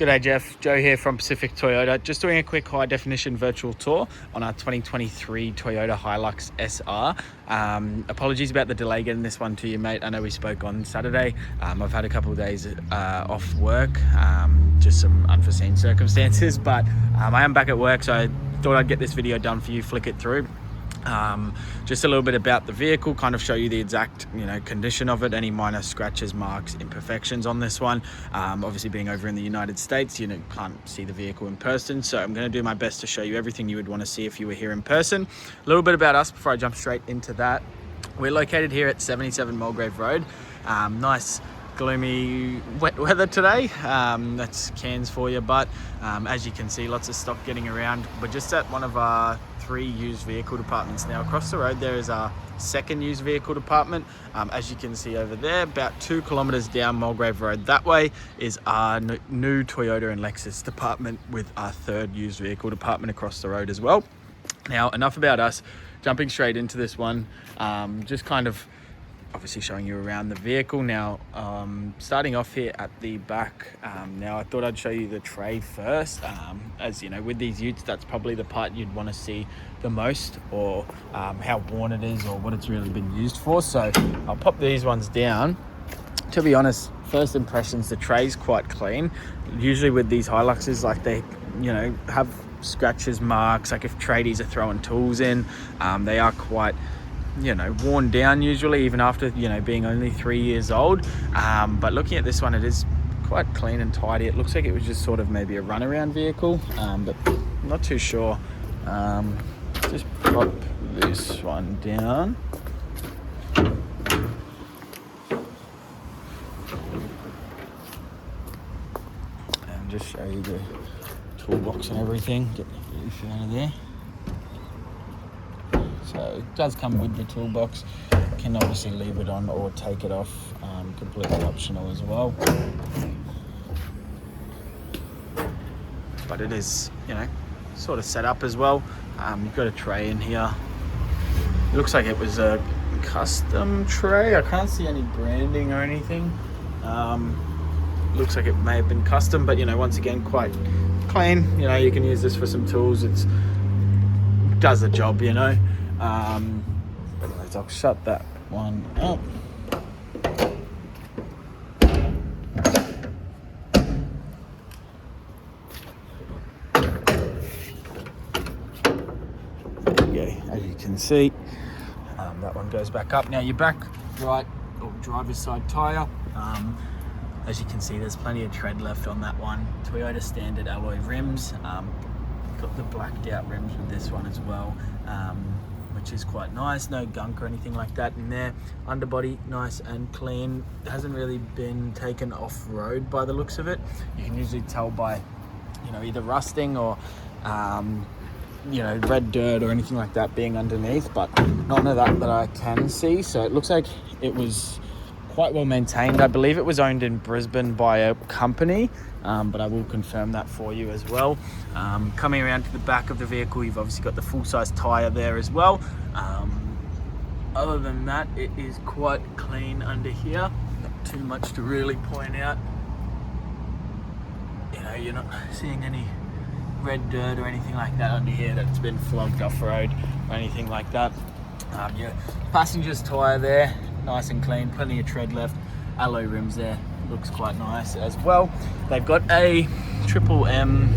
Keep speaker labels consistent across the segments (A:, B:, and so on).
A: G'day Jeff, Joe here from Pacific Toyota. Just doing a quick high definition virtual tour on our 2023 Toyota Hilux SR. Apologies about the delay getting this one to you, mate. I know we spoke on Saturday. I've had a couple of days off work, just some unforeseen circumstances, but I am back at work, so I thought I'd get this video done for you, flick it through. Just a little bit about the vehicle, kind of show you the exact condition of it, any minor scratches, marks, imperfections on this one. Obviously being over in the United States, can't see the vehicle in person, so I'm going to do my best to show you everything you would want to see if you were here in person. A little bit about us before I jump straight into that. We're located here at 77 Mulgrave Road. Nice gloomy wet weather today. That's Cairns for you, but as you can see, lots of stock getting around. We're just at one of our 3 used vehicle departments now. Across the road there is our second used vehicle department. As you can see over there, about 2 kilometers down Mulgrave Road that way is our new Toyota and Lexus department, with our 3rd used vehicle department across the road as well. Now, enough about us, jumping straight into this one. Just kind of obviously showing you around the vehicle now. Starting off here at the back, now I thought I'd show you the tray first. As you know, with these utes, that's probably the part you'd want to see the most, or how worn it is or what it's really been used for. So I'll pop these ones down. To be honest, first impressions, the tray's quite clean. Usually with these Hiluxes, like they have scratches, marks, like if tradies are throwing tools in, they are quite worn down usually, even after being only 3 years old. But looking at this one, it is quite clean and tidy. It looks like it was just sort of maybe a runaround vehicle, but I'm not too sure. Just pop this one down. And just show you the toolbox and everything. Get the roof out of there. So it does come with the toolbox. Can obviously leave it on or take it off, completely optional as well. But it is, sort of set up as well. You've got a tray in here. It looks like it was a custom tray. I can't see any branding or anything. Looks like it may have been custom, but once again, quite clean. You can use this for some tools. It does the job, Anyways, I'll shut that one up. Okay, as you can see, that one goes back up. Now your back right or driver's side tyre, as you can see, there's plenty of tread left on that one. Toyota standard alloy rims. Got the blacked out rims with this one as well, which is quite nice. No gunk or anything like that in there. Underbody nice and clean. It hasn't really been taken off-road by the looks of it. You can usually tell by either rusting or red dirt or anything like that being underneath, but none of that I can see. So it looks like it was quite well maintained. I believe it was owned in Brisbane by a company, but I will confirm that for you as well. Coming around to the back of the vehicle, you've obviously got the full-size tyre there as well. Other than that, it is quite clean under here. Not too much to really point out. You're not seeing any red dirt or anything like that under here that's been flogged off-road or anything like that. Your passenger's tyre there, nice and clean, plenty of tread left. Alloy rims there, looks quite nice as well. They've got a triple M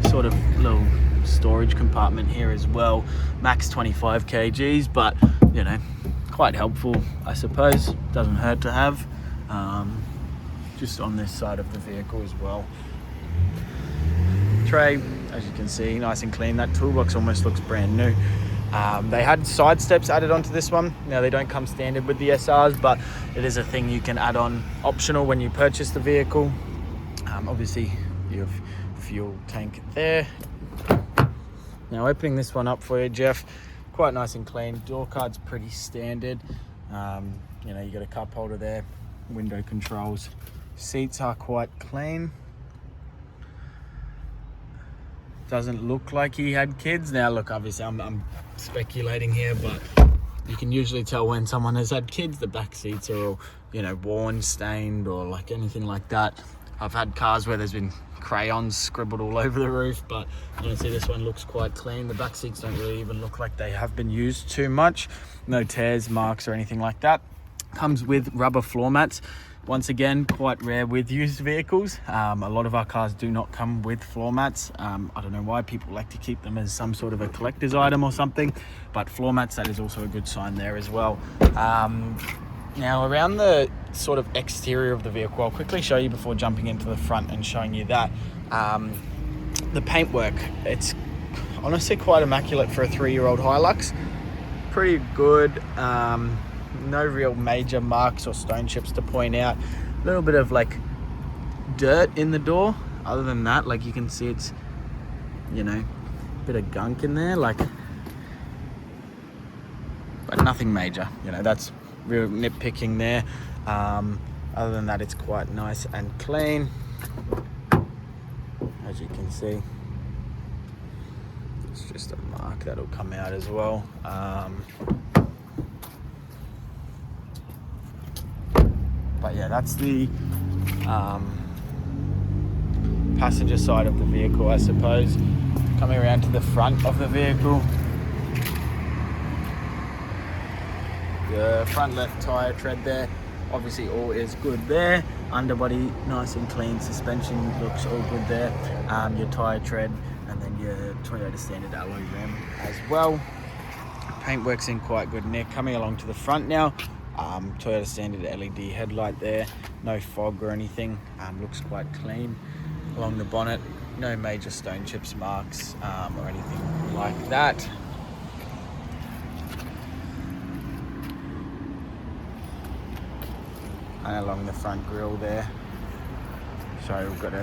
A: sort of little storage compartment here as well. Max 25 kgs, but quite helpful, I suppose. Doesn't hurt to have. Just on this side of the vehicle as well. Tray, as you can see, nice and clean. That toolbox almost looks brand new. They had side steps added onto this one. Now they don't come standard with the SRs, but it is a thing you can add on optional when you purchase the vehicle. Obviously you have fuel tank there. Now opening this one up for you, Jeff, quite nice and clean. Door card's pretty standard. You got a cup holder there, window controls. Seats are quite clean. Doesn't look like he had kids. Now look, obviously I'm speculating here, but you can usually tell when someone has had kids. The back seats are all, worn, stained, or like anything like that. I've had cars where there's been crayons scribbled all over the roof, but honestly this one looks quite clean. The back seats don't really even look like they have been used too much. No tears, marks or anything like that. Comes with rubber floor mats. Once again, quite rare with used vehicles. A lot of our cars do not come with floor mats. I don't know why people like to keep them as some sort of a collector's item or something, but floor mats, that is also a good sign there as well. Now around the sort of exterior of the vehicle, I'll quickly show you before jumping into the front and showing you that. The paintwork, it's honestly quite immaculate for a 3-year-old Hilux. Pretty good. No real major marks or stone chips to point out. A little bit of like dirt in the door. Other than that, like you can see, it's, you know, a bit of gunk in there, like, but nothing major. You know, that's real nitpicking there. Other than that, it's quite nice and clean, as you can see. It's just a mark that'll come out as well. But yeah, that's the passenger side of the vehicle, I suppose. Coming around to the front of the vehicle, the front left tyre tread there, obviously all is good there. Underbody nice and clean, suspension looks all good there. Your tyre tread, and then your Toyota standard alloy rim as well. Paintwork's in quite good nick. Coming along to the front now, Toyota standard LED headlight there, no fog or anything. Looks quite clean. Along the bonnet, no major stone chips, marks or anything like that. And along the front grille there, so we've got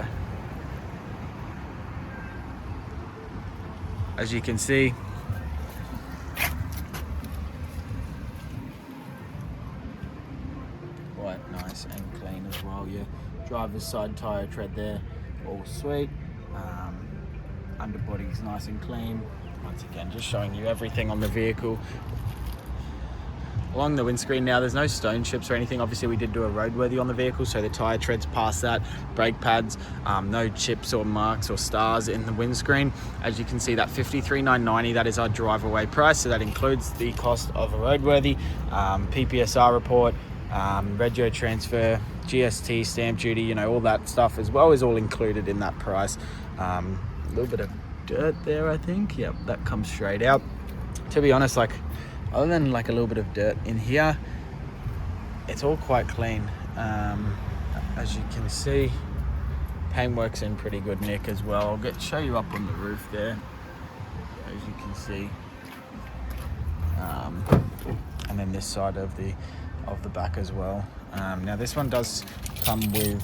A: as you can see, quite nice and clean as well. Your driver's side tyre tread there, all sweet. Underbody's nice and clean. Once again, just showing you everything on the vehicle. Along the windscreen now, there's no stone chips or anything. Obviously we did do a roadworthy on the vehicle, so the tyre treads past that, brake pads, no chips or marks or stars in the windscreen. As you can see, that $53,990, that is our drive away price, so that includes the cost of a roadworthy, PPSR report, rego transfer, GST, stamp duty, you know, all that stuff as well is all included in that price. A little bit of dirt there, I think. Yep, that comes straight out. To be honest, like, other than like a little bit of dirt in here, it's all quite clean. As you can see, paintwork's in pretty good nick as well. I'll show you up on the roof there, as you can see. And then this side of the back as well. Now this one does come with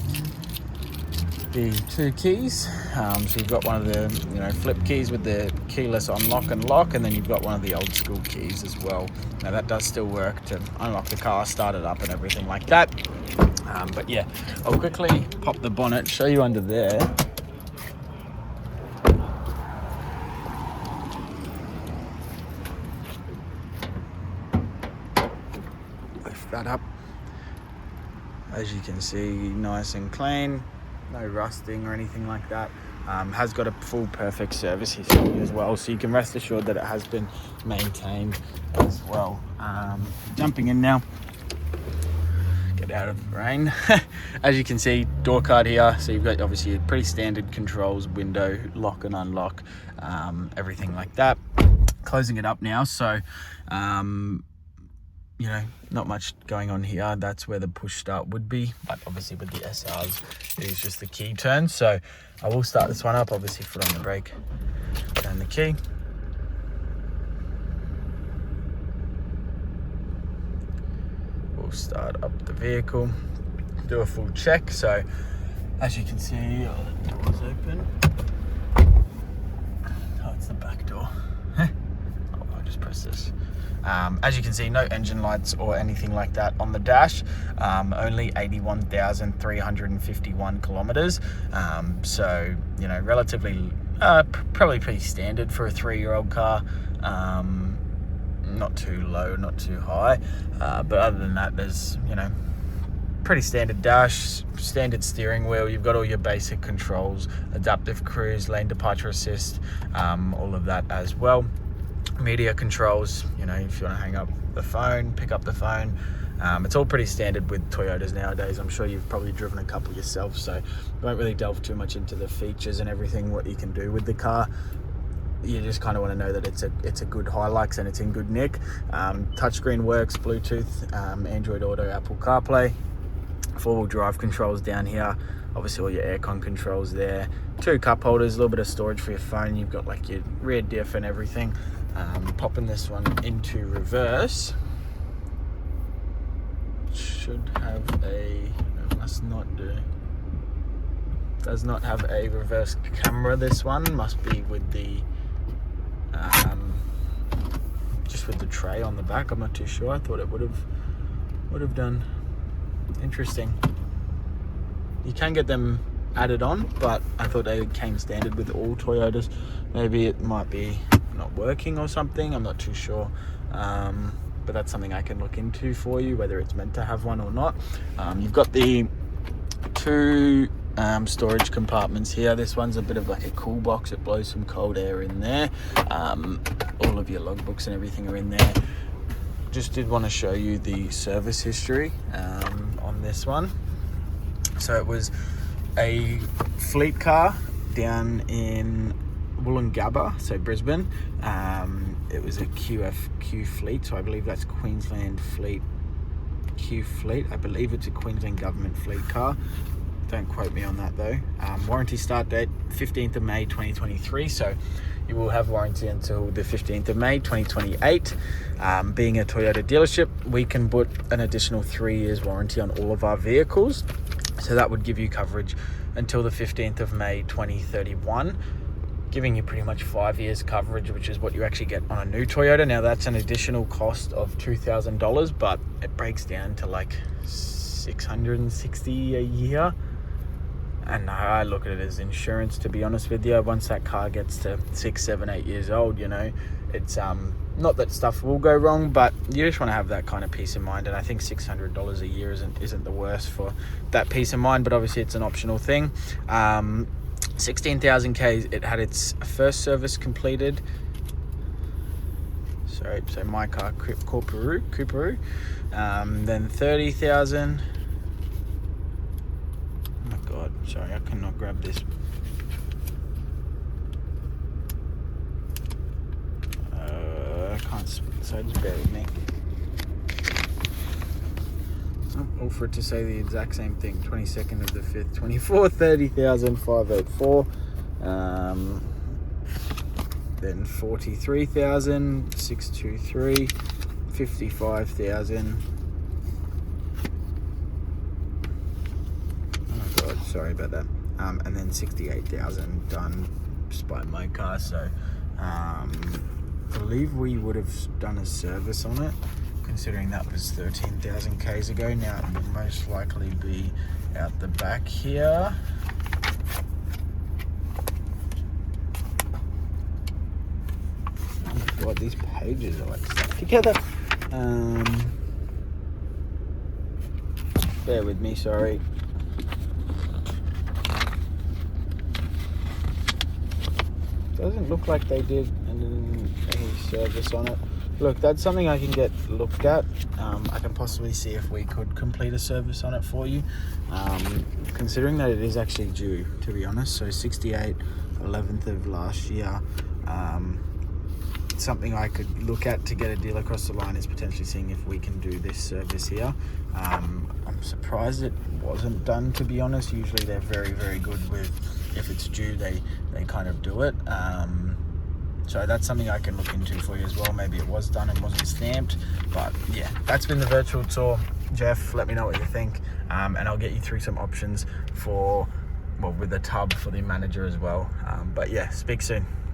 A: the 2 keys. So you've got one of the, you know, flip keys with the keyless unlock and lock, and then you've got one of the old school keys as well. Now that does still work to unlock the car, start it up and everything like that. But yeah, I'll quickly pop the bonnet, show you under there. Lift that up. As you can see, nice and clean. No rusting or anything like that. Has got a full perfect service history as well, so you can rest assured that it has been maintained as well. Jumping in now, get out of the rain. As you can see, door card here, so you've got obviously pretty standard controls, window lock and unlock, everything like that. Closing it up now, so you know, not much going on here. That's where the push start would be, but obviously with the SRs, it is just the key turn. So I will start this one up, obviously foot on the brake, turn the key. We'll start up the vehicle, do a full check. So as you can see, the door's open. Oh, it's the back door. I'll just press this. As you can see, no engine lights or anything like that on the dash. Only 81,351 kilometers. So, you know, relatively, probably pretty standard for a 3-year-old car. Not too low, not too high. But other than that, there's, you know, pretty standard dash, standard steering wheel. You've got all your basic controls, adaptive cruise, lane departure assist, all of that as well. Media controls, you know, if you want to hang up the phone, pick up the phone. It's all pretty standard with Toyotas nowadays. I'm sure you've probably driven a couple yourself, so won't really delve too much into the features and everything, what you can do with the car. You just kind of want to know that it's a good Hilux and it's in good nick. Touchscreen works, Bluetooth, Android Auto, Apple CarPlay, 4-wheel drive controls down here. Obviously all your aircon controls there. 2 cup holders, a little bit of storage for your phone. You've got like your rear diff and everything. Popping this one into reverse. Should have a, it must not do. Does not have a reverse camera, this one. Must be with the, just with the tray on the back. I'm not too sure. I thought it would have done. Interesting. You can get them added on, but I thought they came standard with all Toyotas. Maybe it might be not working or something. I'm not too sure. But that's something I can look into for you, whether it's meant to have one or not. You've got the 2 storage compartments here. This one's a bit of like a cool box. It blows some cold air in there. All of your logbooks and everything are in there. Just did want to show you the service history on this one. So it was a fleet car down in Wollongabba, so Brisbane. It was a QFQ fleet, so I believe that's Queensland Fleet Q Fleet. I believe it's a Queensland government fleet car. Don't quote me on that though. Warranty start date 15th of May 2023, so you will have warranty until the 15th of May 2028. Being a Toyota dealership, we can put an additional 3 years warranty on all of our vehicles, so that would give you coverage until the 15th of May 2031, giving you pretty much 5 years coverage, which is what you actually get on a new Toyota. Now that's an additional cost of $2,000, but it breaks down to like $660 a year. And I look at it as insurance, to be honest with you. Once that car gets to 6, 7, 8 years old, you know, it's not that stuff will go wrong, but you just want to have that kind of peace of mind. And I think $600 a year isn't the worst for that peace of mind, but obviously it's an optional thing. 16,000 Ks, it had its first service completed. Sorry, so my car, Cooperoo. Then 30,000. Oh my God, sorry, I cannot grab this. I can't, so just bear with me. All for it to say the exact same thing. 22nd of the 5th, 24, 30,584. Then 43,623, 55,000. Oh my God, sorry about that. And then 68,000 done just by my car. So I believe we would have done a service on it, considering that was 13,000 Ks ago. Now it will most likely be out the back here. Oh my God, these pages are like stuck together. Bear with me, sorry. Doesn't look like they did any service on it. Look, that's something I can get looked at. I can possibly see if we could complete a service on it for you, considering that it is actually due, to be honest. So 68, 11th of last year. Something I could look at to get a deal across the line is potentially seeing if we can do this service here. I'm surprised it wasn't done, to be honest. Usually they're very, very good with, if it's due, they kind of do it. So that's something I can look into for you as well. Maybe it was done and wasn't stamped, but yeah, that's been the virtual tour. Jeff, let me know what you think, and I'll get you through some options for, well, with the tub for the manager as well. But yeah, speak soon.